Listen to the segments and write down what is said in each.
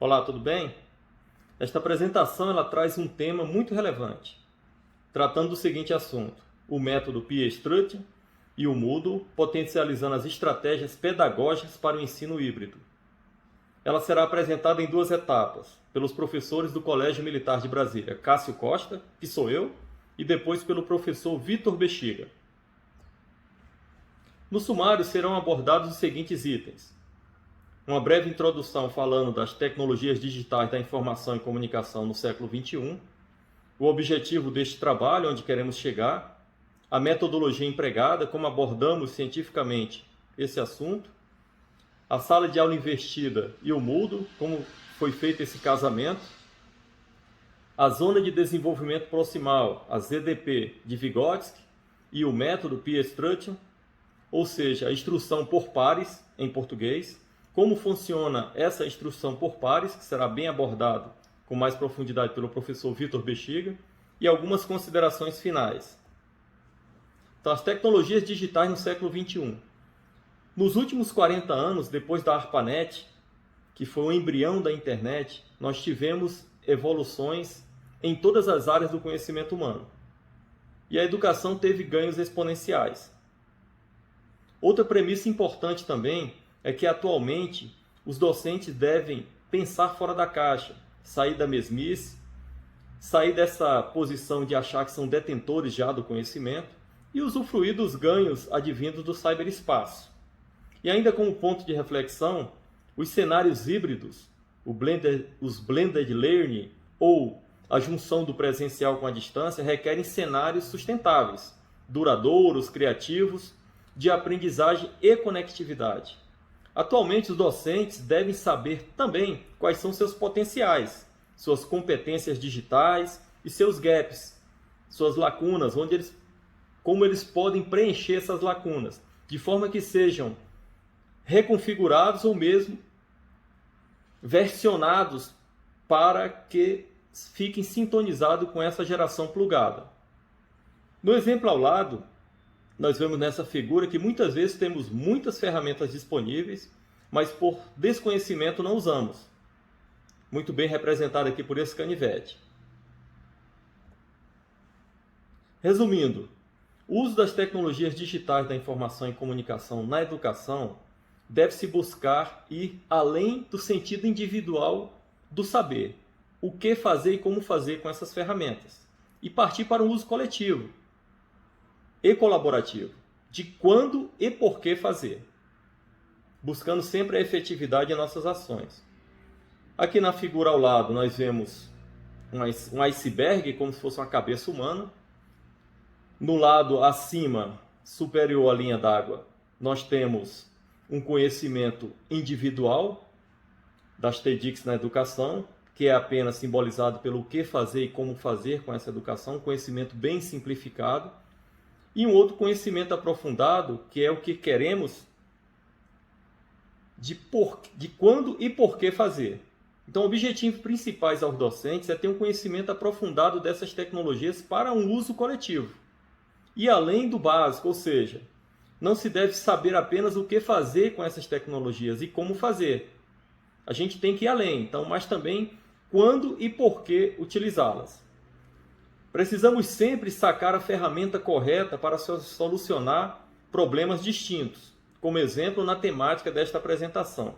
Olá, tudo bem? Esta apresentação ela traz um tema muito relevante, tratando do seguinte assunto: o método Piaget e o Moodle potencializando as estratégias pedagógicas para o ensino híbrido. Ela será apresentada em duas etapas, pelos professores do Colégio Militar de Brasília, Cássio Costa, que sou eu, e depois pelo professor Vitor Bexiga. No sumário serão abordados os seguintes itens: uma breve introdução falando das tecnologias digitais da informação e comunicação no século XXI, o objetivo deste trabalho, onde queremos chegar, a metodologia empregada, como abordamos cientificamente esse assunto, a sala de aula investida e o Moodle, como foi feito esse casamento, a zona de desenvolvimento proximal, a ZDP de Vygotsky, e o método Piaget, ou seja, a instrução por pares em português, como funciona essa instrução por pares, que será bem abordado com mais profundidade pelo professor Vitor Bexiga, e algumas considerações finais. Então, as tecnologias digitais no século XXI. Nos últimos 40 anos, depois da ARPANET, que foi o embrião da internet, nós tivemos evoluções em todas as áreas do conhecimento humano. E a educação teve ganhos exponenciais. Outra premissa importante também é que atualmente os docentes devem pensar fora da caixa, sair da mesmice, sair dessa posição de achar que são detentores já do conhecimento e usufruir dos ganhos advindos do cyberespaço. E ainda como ponto de reflexão, os cenários híbridos, os blended learning ou a junção do presencial com a distância requerem cenários sustentáveis, duradouros, criativos, de aprendizagem e conectividade. Atualmente, os docentes devem saber também quais são seus potenciais, suas competências digitais e seus gaps, suas lacunas, como eles podem preencher essas lacunas, de forma que sejam reconfigurados ou mesmo versionados para que fiquem sintonizados com essa geração plugada. No exemplo ao lado, nós vemos nessa figura que muitas vezes temos muitas ferramentas disponíveis, mas por desconhecimento não usamos. Muito bem representado aqui por esse canivete. Resumindo, o uso das tecnologias digitais da informação e comunicação na educação deve-se buscar ir além do sentido individual do saber, o que fazer e como fazer com essas ferramentas, e partir para um uso coletivo e colaborativo, de quando e por que fazer, buscando sempre a efetividade em nossas ações. Aqui na figura ao lado nós vemos um iceberg, como se fosse uma cabeça humana. No lado acima, superior à linha d'água, nós temos um conhecimento individual das TEDx na educação, que é apenas simbolizado pelo que fazer e como fazer com essa educação, um conhecimento bem simplificado. E um outro conhecimento aprofundado, que é o que queremos de quando e por que fazer. Então, objetivos principais aos docentes é ter um conhecimento aprofundado dessas tecnologias para um uso coletivo. E além do básico, ou seja, não se deve saber apenas o que fazer com essas tecnologias e como fazer. A gente tem que ir além, então, mas também quando e por que utilizá-las. Precisamos sempre sacar a ferramenta correta para solucionar problemas distintos, como exemplo na temática desta apresentação.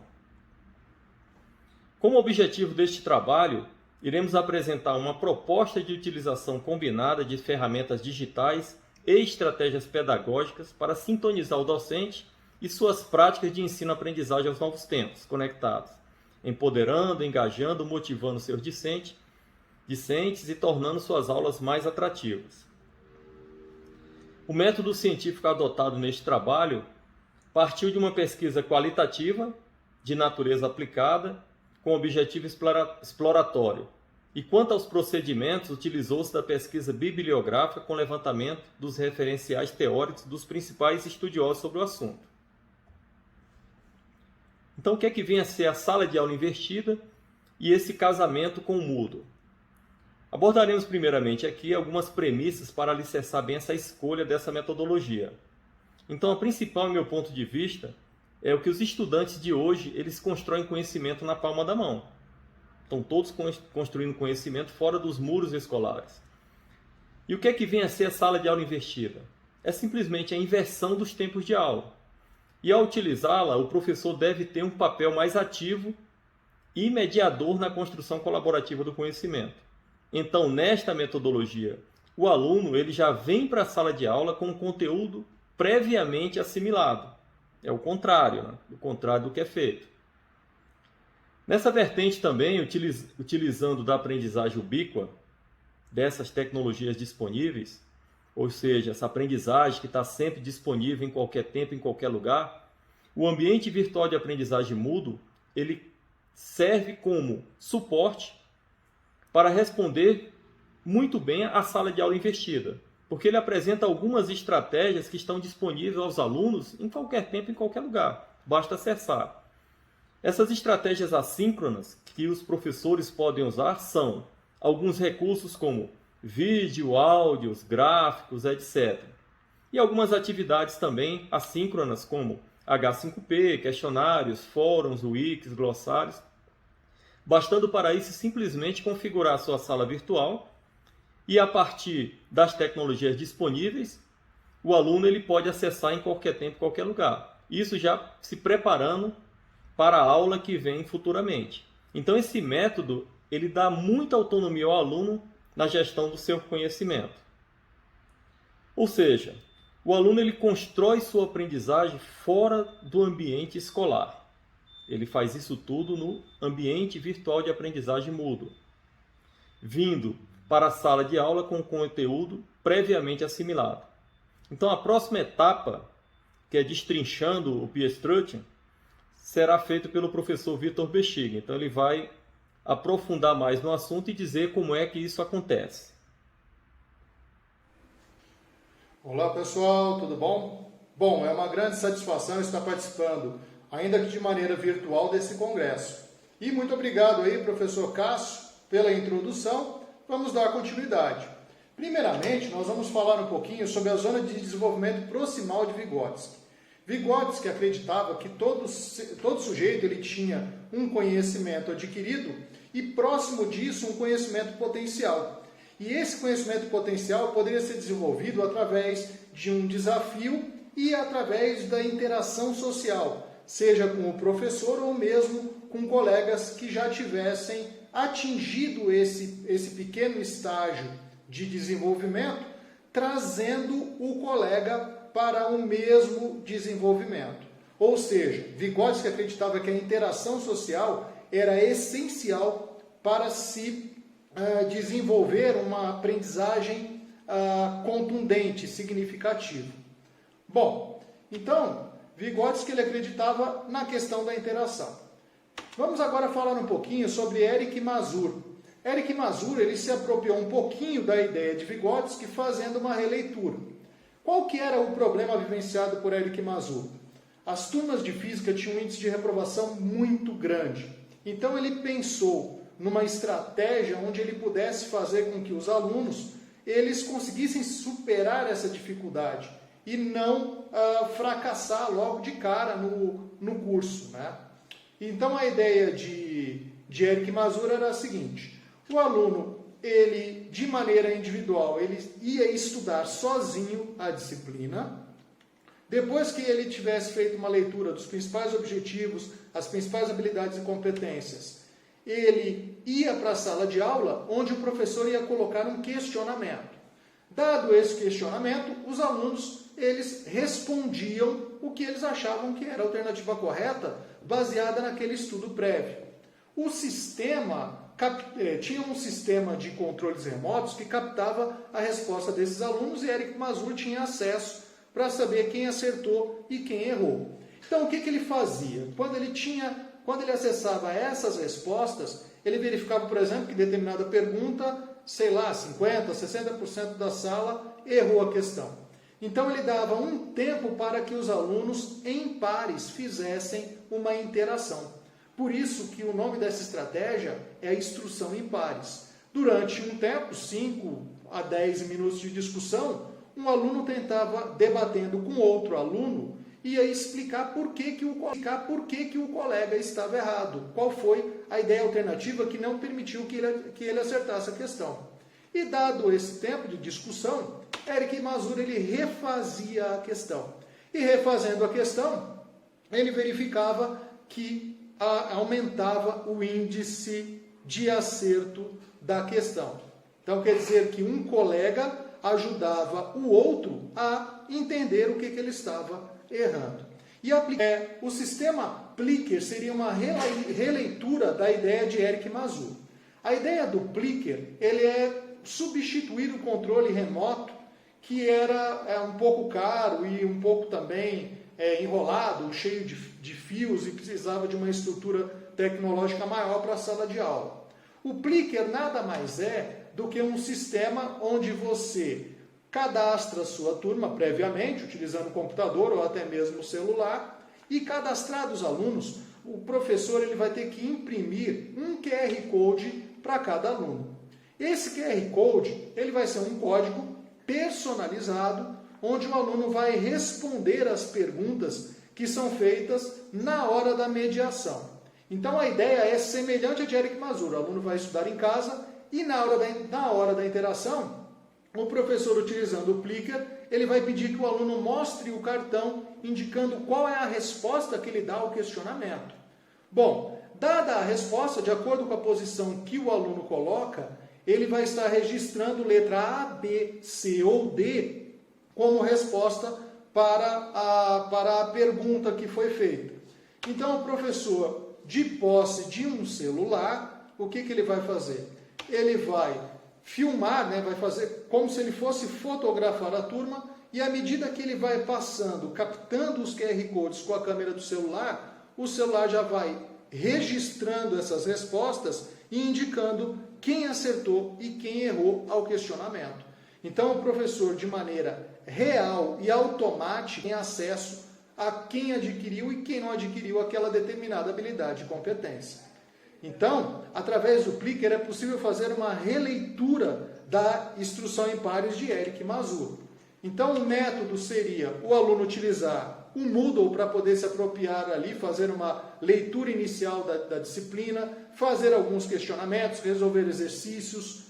Como objetivo deste trabalho, iremos apresentar uma proposta de utilização combinada de ferramentas digitais e estratégias pedagógicas para sintonizar o docente e suas práticas de ensino-aprendizagem aos novos tempos conectados, empoderando, engajando, motivando seus discentes e tornando suas aulas mais atrativas. O método científico adotado neste trabalho partiu de uma pesquisa qualitativa, de natureza aplicada, com objetivo exploratório. E quanto aos procedimentos, utilizou-se da pesquisa bibliográfica com levantamento dos referenciais teóricos dos principais estudiosos sobre o assunto. Então, o que é que vem a ser a sala de aula invertida e esse casamento com o Moodle? Abordaremos primeiramente aqui algumas premissas para alicerçar bem essa escolha dessa metodologia. Então, a principal, no meu ponto de vista, é o que os estudantes de hoje eles constroem conhecimento na palma da mão. Estão todos construindo conhecimento fora dos muros escolares. E o que é que vem a ser a sala de aula invertida? É simplesmente a inversão dos tempos de aula. E ao utilizá-la, o professor deve ter um papel mais ativo e mediador na construção colaborativa do conhecimento. Então, nesta metodologia, o aluno ele já vem para a sala de aula com o conteúdo previamente assimilado. É o contrário, né? O contrário do que é feito. Nessa vertente também, utilizando da aprendizagem ubíqua, dessas tecnologias disponíveis, ou seja, essa aprendizagem que está sempre disponível em qualquer tempo, em qualquer lugar, o ambiente virtual de aprendizagem Moodle, ele serve como suporte para responder muito bem à sala de aula invertida, porque ele apresenta algumas estratégias que estão disponíveis aos alunos em qualquer tempo, em qualquer lugar, basta acessar. Essas estratégias assíncronas que os professores podem usar são alguns recursos como vídeo, áudios, gráficos, etc. E algumas atividades também assíncronas como H5P, questionários, fóruns, wikis, glossários, bastando para isso simplesmente configurar a sua sala virtual e a partir das tecnologias disponíveis, o aluno ele pode acessar em qualquer tempo, em qualquer lugar. Isso já se preparando para a aula que vem futuramente. Então esse método ele dá muita autonomia ao aluno na gestão do seu conhecimento. Ou seja, o aluno ele constrói sua aprendizagem fora do ambiente escolar. Ele faz isso tudo no ambiente virtual de aprendizagem Moodle, vindo para a sala de aula com conteúdo previamente assimilado. Então a próxima etapa, que é destrinchando o P-Structure, será feito pelo professor Vitor Bexiga. Então ele vai aprofundar mais no assunto e dizer como é que isso acontece. Olá pessoal, tudo bom? Bom, é uma grande satisfação estar participando, ainda que de maneira virtual, desse congresso. E muito obrigado aí, professor Cássio, pela introdução. Vamos dar continuidade. Primeiramente, nós vamos falar um pouquinho sobre a zona de desenvolvimento proximal de Vygotsky. Vygotsky acreditava que todo sujeito ele tinha um conhecimento adquirido e próximo disso um conhecimento potencial. E esse conhecimento potencial poderia ser desenvolvido através de um desafio e através da interação social, seja com o professor ou mesmo com colegas que já tivessem atingido esse pequeno estágio de desenvolvimento, trazendo o colega para o mesmo desenvolvimento. Ou seja, Vygotsky acreditava que a interação social era essencial para se desenvolver uma aprendizagem contundente, significativa. Bom, então, Vygotsky ele acreditava na questão da interação. Vamos agora falar um pouquinho sobre Eric Mazur. Eric Mazur ele se apropriou um pouquinho da ideia de Vygotsky fazendo uma releitura. Qual que era o problema vivenciado por Eric Mazur? As turmas de física tinham um índice de reprovação muito grande. Então ele pensou numa estratégia onde ele pudesse fazer com que os alunos eles conseguissem superar essa dificuldade e não fracassar logo de cara no curso, né? Então a ideia de Eric Mazur era a seguinte: o aluno, ele de maneira individual, ele ia estudar sozinho a disciplina. Depois que ele tivesse feito uma leitura dos principais objetivos, as principais habilidades e competências, ele ia para a sala de aula, onde o professor ia colocar um questionamento. Dado esse questionamento, os alunos eles respondiam o que eles achavam que era a alternativa correta, baseada naquele estudo prévio. O sistema tinha um sistema de controles remotos que captava a resposta desses alunos e Eric Mazur tinha acesso para saber quem acertou e quem errou. Então, o que ele fazia? Quando ele acessava essas respostas, ele verificava, por exemplo, que determinada pergunta, 50%, 60% da sala errou a questão. Então, ele dava um tempo para que os alunos, em pares, fizessem uma interação. Por isso que o nome dessa estratégia é a instrução em pares. Durante um tempo, 5 a 10 minutos de discussão, um aluno tentava, debatendo com outro aluno, ia explicar por que o colega estava errado, qual foi a ideia alternativa que não permitiu que ele acertasse a questão. E dado esse tempo de discussão, Eric Mazur ele refazia a questão. E refazendo a questão, ele verificava que aumentava o índice de acerto da questão. Então quer dizer que um colega ajudava o outro a entender o que ele estava errando. E o sistema Plicker seria uma releitura da ideia de Eric Mazur. A ideia do Plicker ele é substituir o controle remoto, que era um pouco caro e um pouco também enrolado, cheio de fios e precisava de uma estrutura tecnológica maior para a sala de aula. O Plicker nada mais é do que um sistema onde você cadastra a sua turma previamente, utilizando o computador ou até mesmo o celular, e cadastrados os alunos, o professor ele vai ter que imprimir um QR Code para cada aluno. Esse QR Code ele vai ser um código personalizado, onde o aluno vai responder as perguntas que são feitas na hora da mediação. Então a ideia é semelhante a de Eric Mazur. O aluno vai estudar em casa e na hora da interação, o professor, utilizando o Plicker, ele vai pedir que o aluno mostre o cartão, indicando qual é a resposta que ele dá ao questionamento. Bom, dada a resposta, de acordo com a posição que o aluno coloca, ele vai estar registrando letra A, B, C ou D como resposta para a pergunta que foi feita. Então, o professor, de posse de um celular, o que ele vai fazer? Ele vai filmar, vai fazer como se ele fosse fotografar a turma, e à medida que ele vai passando, captando os QR Codes com a câmera do celular, o celular já vai registrando essas respostas e indicando quem acertou e quem errou ao questionamento. Então, o professor, de maneira real e automática, tem acesso a quem adquiriu e quem não adquiriu aquela determinada habilidade e competência. Então, através do Plicker é possível fazer uma releitura da instrução em pares de Eric Mazur. Então, o método seria o aluno utilizar o Moodle para poder se apropriar ali, fazer uma leitura inicial da disciplina, fazer alguns questionamentos, resolver exercícios,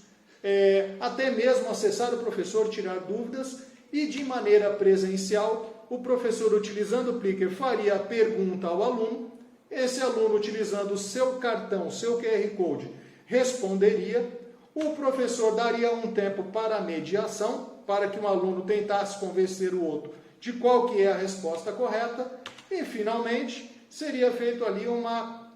até mesmo acessar o professor, tirar dúvidas, e de maneira presencial, o professor, utilizando o Plicker, faria a pergunta ao aluno. Esse aluno, utilizando o seu cartão, seu QR Code, responderia. O professor daria um tempo para a mediação, para que um aluno tentasse convencer o outro de qual que é a resposta correta. E, finalmente, seria feito ali uma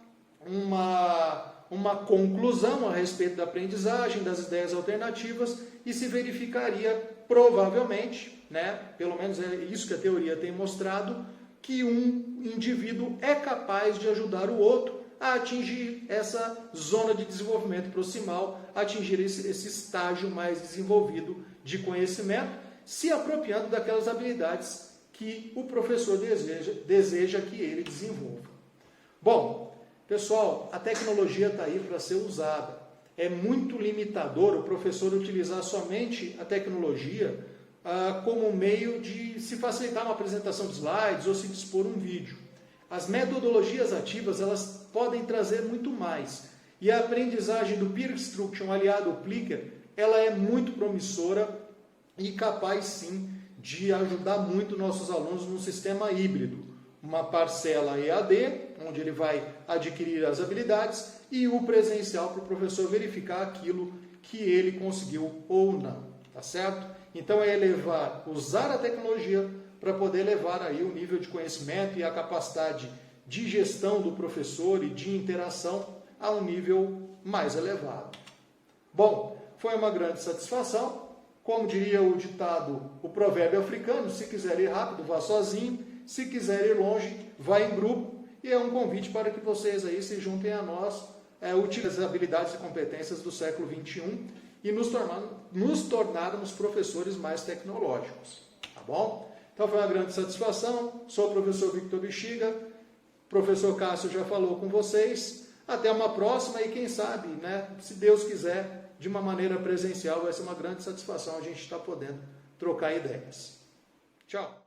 conclusão a respeito da aprendizagem, das ideias alternativas, e se verificaria, provavelmente, pelo menos é isso que a teoria tem mostrado, que um indivíduo é capaz de ajudar o outro a atingir essa zona de desenvolvimento proximal, atingir esse estágio mais desenvolvido de conhecimento, se apropriando daquelas habilidades que o professor deseja que ele desenvolva. Bom, pessoal, a tecnologia está aí para ser usada. É muito limitador o professor utilizar somente a tecnologia como meio de se facilitar uma apresentação de slides ou se dispor um vídeo. As metodologias ativas, elas podem trazer muito mais. E a aprendizagem do Peer Instruction aliado ao Plicker, ela é muito promissora e capaz sim de ajudar muito nossos alunos no sistema híbrido. Uma parcela EAD, onde ele vai adquirir as habilidades, e o presencial para o professor verificar aquilo que ele conseguiu ou não. Tá certo? Então é usar a tecnologia para poder levar aí o nível de conhecimento e a capacidade de gestão do professor e de interação a um nível mais elevado. Bom, foi uma grande satisfação. Como diria o ditado, o provérbio africano, se quiser ir rápido, vá sozinho, se quiser ir longe, vá em grupo. E é um convite para que vocês aí se juntem a nós, utilizem as habilidades e competências do século XXI e nos tornarmos professores mais tecnológicos. Tá bom? Então foi uma grande satisfação. Sou o professor Victor Bexiga. O professor Cássio já falou com vocês. Até uma próxima e quem sabe, se Deus quiser, de uma maneira presencial, vai ser uma grande satisfação a gente estar podendo trocar ideias. Tchau!